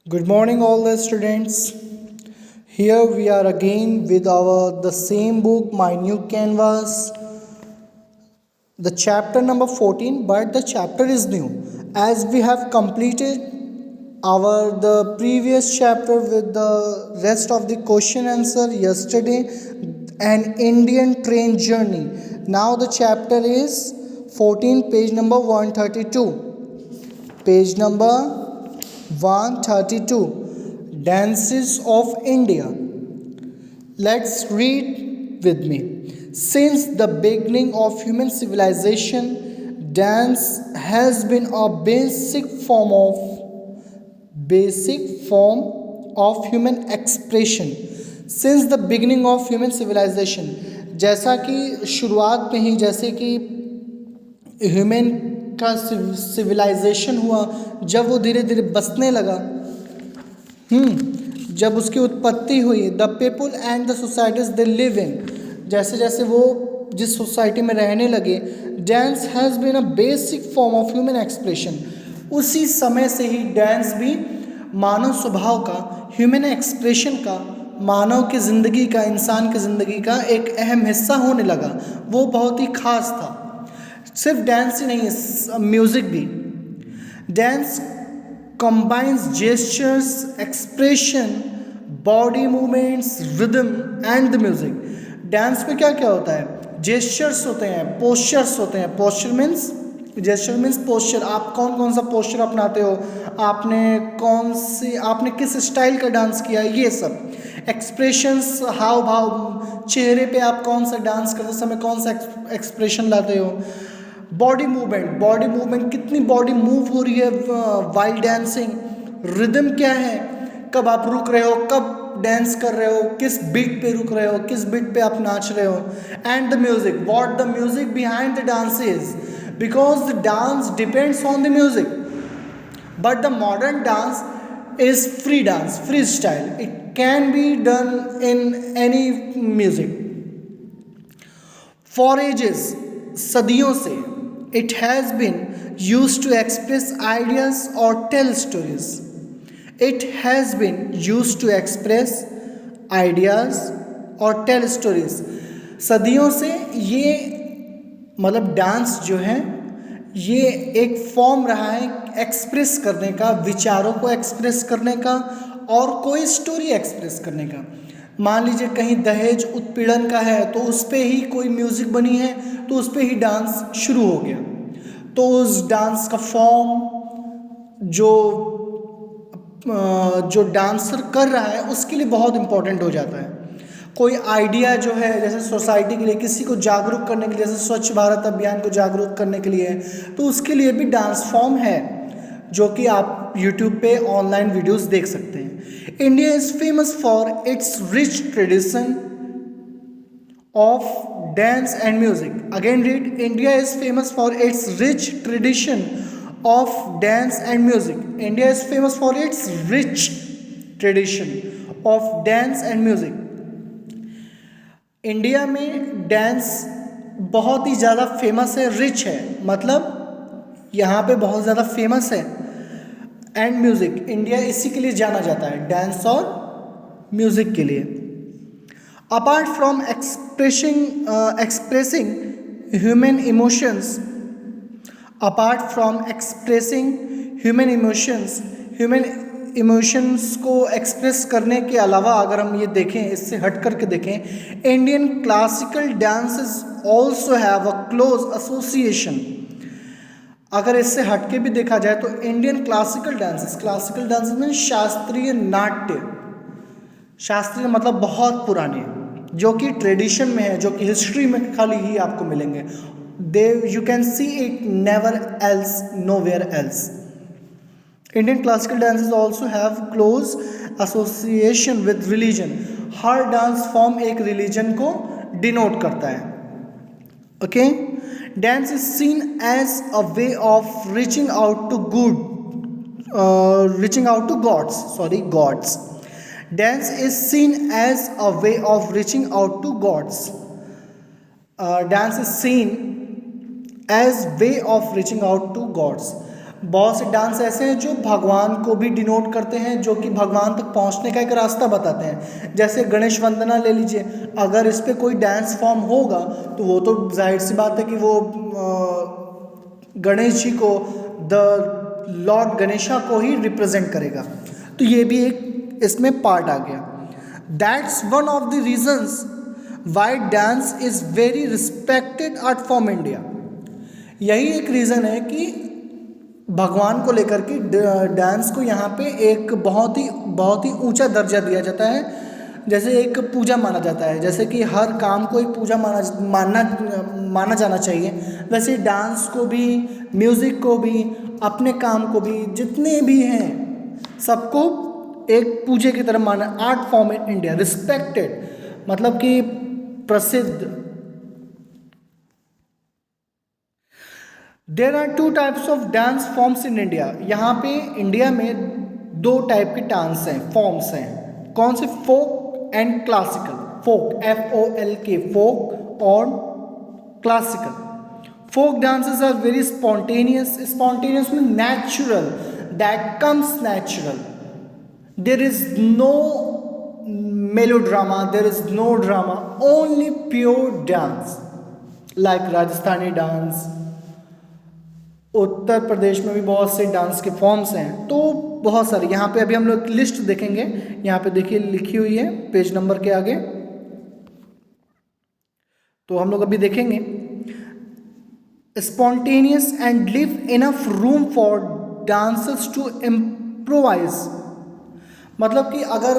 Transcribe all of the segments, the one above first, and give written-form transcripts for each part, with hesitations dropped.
Good morning, all the students. Here we are again with our the same book, My New Canvas, the chapter number 14, but the chapter is new as we have completed our the previous chapter with the rest of the question answer yesterday, an Indian train journey. Now the chapter is 14, page number 132. Page number 132, Dances of India. Let's read with me. Since the beginning of human civilization, dance has been a basic form of human expression. Since the beginning of human civilization, जैसा कि शुरुआत में ही जैसे कि human का civilisation हुआ, जब वो धीरे धीरे बसने लगा, जब उसकी उत्पत्ति हुई, the people and the societies they live in, जैसे जैसे वो जिस सोसाइटी में रहने लगे, dance has been a basic form of human expression. उसी समय से ही डांस भी मानव स्वभाव का, ह्यूमन एक्सप्रेशन का, मानव की ज़िंदगी का, इंसान की ज़िंदगी का एक अहम हिस्सा होने लगा. वो बहुत ही खास था. सिर्फ डांस ही नहीं, म्यूज़िक भी. Dance combines gestures, expression, body movements, rhythm and the music. Dance में क्या क्या होता है? जेस्चर्स होते हैं, पोस्चर्स होते हैं. Gesture means posture. आप कौन कौन सा पोस्चर अपनाते हो, आपने किस स्टाइल का डांस किया, ये सब. एक्सप्रेशंस, हाव भाव, चेहरे पे आप कौन सा डांस करते समय कौन सा एक्सप्रेशन लाते हो. बॉडी मूवमेंट, कितनी बॉडी मूव हो रही है वाइल डांसिंग. रिदम क्या है, कब आप रुक रहे हो, कब डांस कर रहे हो, किस बीट पे रुक रहे हो, किस बीट पे आप नाच रहे हो. And the music, what the music behind the dance is, because the dance depends on the music. But the modern dance is free dance, free style. It can be done in any music. For ages, सदियों से, it has been used to express ideas or tell stories. It has been used to express ideas or tell stories. सदियों से ये मतलब dance जो है ये एक फॉर्म रहा है एक्सप्रेस करने का, विचारों को एक्सप्रेस करने का और कोई स्टोरी एक्सप्रेस करने का. मान लीजिए कहीं दहेज उत्पीड़न का है तो उस पर ही कोई म्यूज़िक बनी है तो उस पर ही डांस शुरू हो गया. तो उस डांस का फॉर्म जो डांसर कर रहा है उसके लिए बहुत इम्पोर्टेंट हो जाता है. कोई आइडिया जो है, जैसे सोसाइटी के लिए, किसी को जागरूक करने के लिए, जैसे स्वच्छ भारत अभियान को जागरूक करने के लिए, तो उसके लिए भी डांस फॉर्म है जो कि आप यूट्यूब पे ऑनलाइन वीडियोस देख सकते हैं. India is famous for its rich tradition of dance and music. Again read, India is famous for its rich tradition of dance and music. India is famous for its rich tradition of dance and music. India में dance बहुत ही ज़्यादा famous है, rich है, मतलब यहाँ पे बहुत ज़्यादा फेमस है. एंड म्यूज़िक, इंडिया इसी के लिए जाना जाता है, डांस और म्यूज़िक के लिए. Apart from expressing human emotions, human emotions को एक्सप्रेस करने के अलावा अगर हम ये देखें, इससे हट करके देखें, Indian classical dances also have a close association. अगर इससे हट के भी देखा जाए तो इंडियन क्लासिकल डांसेस में शास्त्रीय नाट्य, शास्त्रीय मतलब बहुत पुराने, जो कि ट्रेडिशन में है, जो कि हिस्ट्री में खाली ही आपको मिलेंगे. You can see it never else, nowhere else. Indian classical dances also have close association with religion. हर डांस फॉर्म एक रिलीजन को डिनोट करता है. Okay. Dance is seen as a way of reaching out to gods. Dance is seen as a way of reaching out to gods. Dance is seen as way of reaching out to gods. बहुत से dance ऐसे हैं जो भगवान को भी denote करते हैं, जो कि भगवान तक पहुंचने का एक रास्ता बताते हैं। जैसे गणेश वंदना ले लीजिए, अगर इस पे कोई डांस फॉर्म होगा तो वो तो जाहिर सी बात है कि वो गणेश जी को, द लॉर्ड गणेशा को ही रिप्रेजेंट करेगा। तो ये भी एक इसमें पार्ट आ गया। That's one of the reasons Y dance is very respected art form India. यही एक रीज़न है कि भगवान को लेकर के डांस को यहाँ पे एक बहुत ही ऊंचा दर्जा दिया जाता है, जैसे एक पूजा माना जाता है। जैसे कि हर काम को एक पूजा माना जाना चाहिए, वैसे डांस को भी, म्यूज़िक को भी, अपने काम को भी, जितने भी हैं सबको एक पूजे की तरह माना। Art form in India respected, मतलब कि प्रसिद्ध। There are two types of dance forms in India. यहाँ पे इंडिया में दो टाइप के डांस हैं, फॉर्म्स हैं। कौन से? फोक एंड क्लासिकल। फोक, FOLK, फोक, और classical. Folk dances are very spontaneous. Spontaneous में natural, that comes natural. There is no melodrama, there is no drama, only pure dance, like Rajasthani dance. Uttar Pradesh में भी बहुत से डांस के फॉर्म्स हैं, तो बहुत सारे। यहाँ पे अभी हम लोग लिस्ट देखेंगे, यहाँ पे देखिए लिखी हुई है पेज नंबर के आगे, तो हम लोग अभी देखेंगे। Spontaneous and leave enough room for dancers to improvise. मतलब कि अगर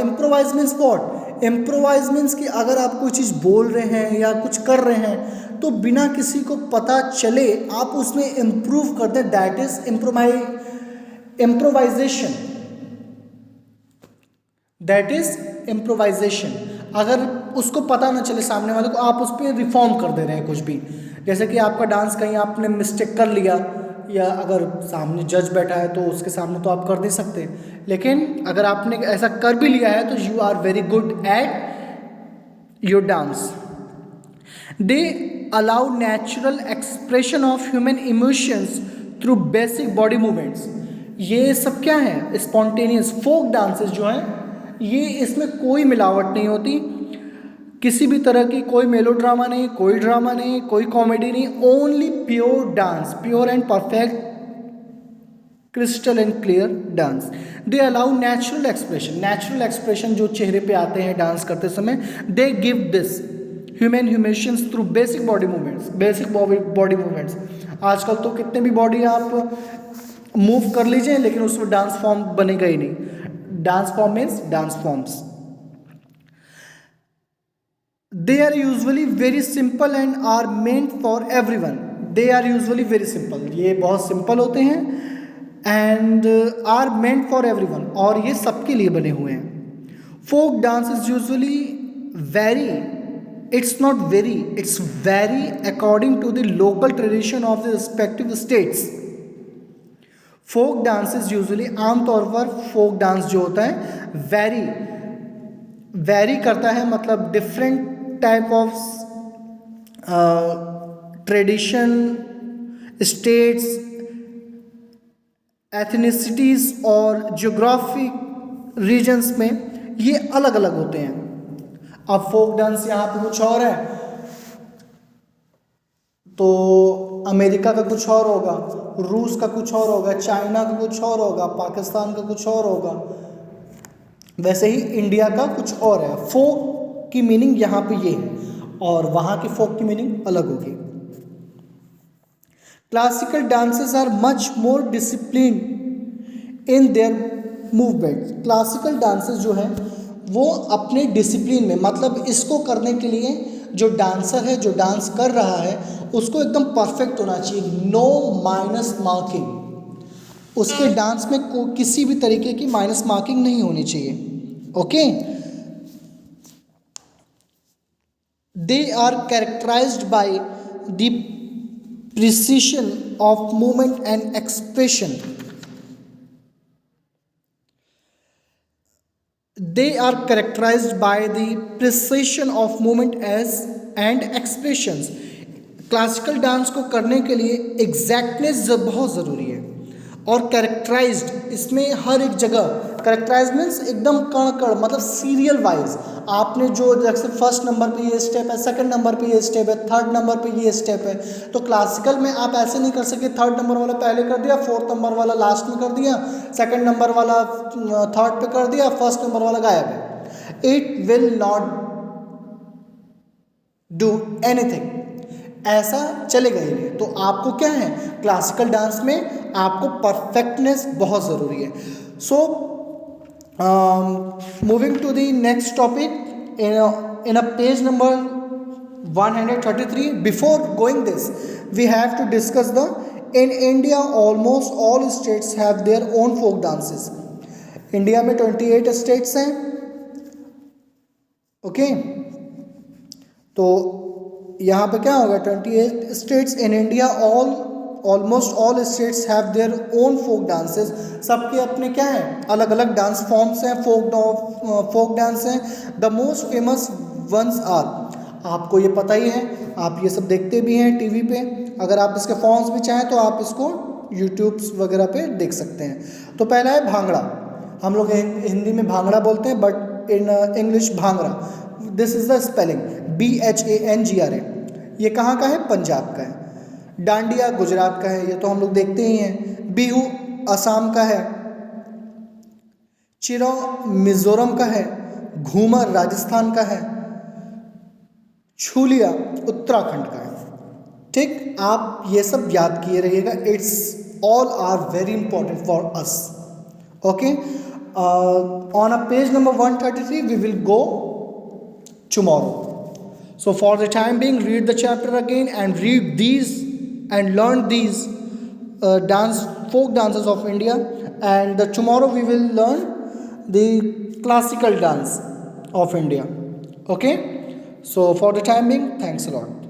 improvise means what? Improvise means कि अगर आप कोई चीज़ बोल रहे हैं या कुछ कर रहे हैं तो बिना किसी को पता चले आप उसमें इम्प्रूव कर दें, that is improvisation. That is improvisation. अगर उसको पता ना चले सामने वाले को, आप उस पर रिफॉर्म कर दे रहे हैं कुछ भी। जैसे कि आपका डांस कहीं आपने मिस्टेक कर लिया, या अगर सामने जज बैठा है तो उसके सामने तो आप कर नहीं सकते, लेकिन अगर आपने ऐसा कर भी लिया है तो you are very good at your dance. They allow natural expression of human emotions through basic body movements. ये सब क्या है? स्पॉन्टेनियस फोक डांसेस जो हैं, ये इसमें कोई मिलावट नहीं होती, किसी भी तरह की कोई मेलोड्रामा नहीं, कोई ड्रामा नहीं, कोई कॉमेडी नहीं, only pure dance, pure and perfect, crystal and clear dance. They allow natural expression. Natural expression जो चेहरे पे आते हैं डांस करते समय, they give this human emotions through basic body movements. Basic body movements, आजकल तो कितने भी बॉडी आप मूव कर लीजिए, लेकिन उसमें डांस फॉर्म बनेगा ही नहीं। Dance form means dance forms. They are usually very simple and are meant for everyone. They are usually very simple. ये बहुत सिंपल होते हैं and are meant for everyone, और ये सबके लिए बने हुए हैं। Folk dance is usually vary. It's not very. It's vary according to the local tradition of the respective states. Folk dances usually, आमतौर पर folk dance जो होता है vary करता है, मतलब different type of tradition, states, ethnicities और geographic regions में ये अलग अलग होते हैं। अब फोक डांस यहाँ पे कुछ और है तो अमेरिका का कुछ और होगा, रूस का कुछ और होगा, चाइना का कुछ और होगा, पाकिस्तान का कुछ और होगा, वैसे ही इंडिया का कुछ और है। फोक की मीनिंग यहाँ पे ये है और वहाँ की फोक की मीनिंग अलग होगी। Classical dances are much more discipline in their movement. Classical dances जो है वो अपने डिसिप्लिन में, मतलब इसको करने के लिए जो डांसर है, जो डांस कर रहा है, उसको एकदम परफेक्ट होना चाहिए, नो माइनस मार्किंग। उसके डांस में किसी भी तरीके की माइनस मार्किंग नहीं होनी चाहिए। Okay, they are characterized by the precision of movement and expression. They are characterized by the precision of movement and expressions. Classical dance को करने के लिए एग्जैक्टनेस बहुत ज़रूरी है। और कैरेक्टराइज्ड, इसमें हर एक जगह, कैरेक्टराइज मीन्स एकदम कण कण, मतलब सीरियल वाइज आपने जो जैसे फर्स्ट नंबर पे ये स्टेप है, सेकंड नंबर पे ये स्टेप है, थर्ड नंबर पे ये स्टेप है। तो क्लासिकल में आप ऐसे नहीं कर सके थर्ड नंबर वाला पहले कर दिया, फोर्थ नंबर वाला लास्ट में कर दिया, सेकंड नंबर वाला थर्ड पे कर दिया, फर्स्ट नंबर वाला गायब है। It will not do anything, ऐसा चलेगा ही नहीं। तो आपको क्या है, क्लासिकल डांस में आपको परफेक्टनेस बहुत ज़रूरी है। So moving to the next topic in a page number 133, before going this we have to discuss the in India almost all states have their own folk dances. India में 28 states हैं, okay. तो यहाँ पे क्या होगा, 28 states in India, almost all states have their own folk dances. सबके अपने क्या हैं, अलग अलग डांस फॉर्म्स हैं, फोक डांस हैं। The most famous ones are, आपको ये पता ही है, आप ये सब देखते भी हैं टीवी पे। अगर आप इसके फॉर्म्स भी चाहें तो आप इसको यूट्यूब वगैरह पे देख सकते हैं। तो पहला है भांगड़ा, हम लोग हिंदी में भांगड़ा बोलते हैं, but in English bhangra. This is the spelling BHANGRA। ये कहाँ का है, पंजाब का है। डांडिया गुजरात का है, ये तो हम लोग देखते ही हैं। बिहू असम का है। चिरो मिजोरम का है। घूमर राजस्थान का है। छूलिया उत्तराखंड का है। ठीक, आप ये सब याद किए रहिएगा, it's all are very important for us, okay. On a page number 133 we will go tomorrow. So for the time being, read the chapter again and read these and learn these folk dances of India, and tomorrow we will learn the classical dance of India, okay. So for the time being, thanks a lot.